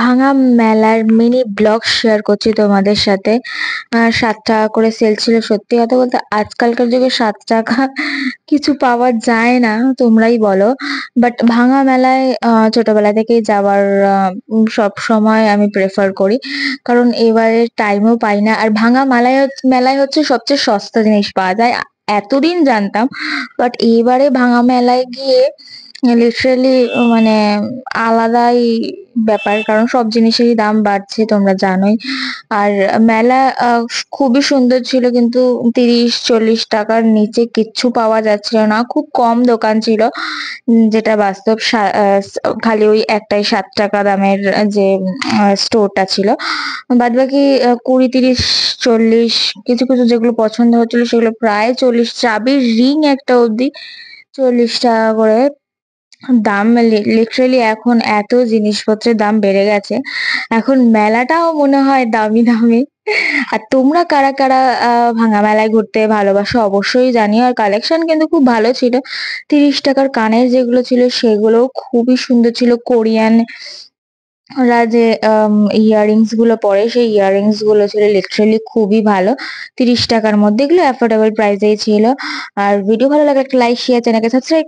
ভাঙা মেলার mini blog share করছি তোমাদের সাথে। ৳৭ করে সেল ছিল। সত্যি কথা বলতে আজকালকার যুগে ৳৭ কিছু পাওয়া যায় না, তোমরাই বলো। বাট ভাঙা মেলায় ছোটবেলা থেকেই যাওয়ার সবসময় আমি প্রেফার করি। কারণ এবারে টাইমও পাই না। আর ভাঙা মেলায় হচ্ছে সবচেয়ে সস্তা জিনিস পাওয়া যায়। এতদিন জানতাম। বাট এবারে ভাঙা মেলায় গিয়ে লিটারেলি মানে আলাদাই ব্যাপার। কারণ সব জিনিসেরই দাম বাড়ছে তোমরা জানোই। আর মেলা খুবই সুন্দর ছিল, কিন্তু ৳৩০-৪০ র নিচে কিচ্ছু পাওয়া যাচ্ছিল না। খুব কম দোকান ছিল। যেটা বাস্তব সা আ স খালি ওই একটাই ৳৭ দামের যে স্টোরটা ছিল। বাদবাকি ২০, ৩০, ৪০, কিছু যেগুলো পছন্দ হচ্ছিল সেগুলো প্রায় ৪০, চাবির রিং একটা অবধি ৳৪০ করে দাম। লিটারেলি এখন এত জিনিসপত্রের দাম বেড়ে গেছে। এখন মেলাটাও মনে হয় দামি। আর তোমরা কারা আ ভাঙা মেলায় ঘুরতে ভালোবাসো অবশ্যই জানিও। আর কালেকশন কিন্তু খুব ভালো ছিল। ৳৩০ র কানের যেগুলো ছিল সেগুলোও খুবই সুন্দর ছিল। কোরিয়ান ওরা যে ইয়াররিংস গুলো পরে সেই ইয়াররিংস গুলো ছিল লিটারেলি খুবই ভালো। ৳৩০ র মধ্যে এগুলো অ্যাফোর্ডেবল প্রাইস এই ছিল। আর ভিডিও ভালো লাগলে একটা লাইক, শেয়ার, চ্যানেলকে সাবস্ক্রাইব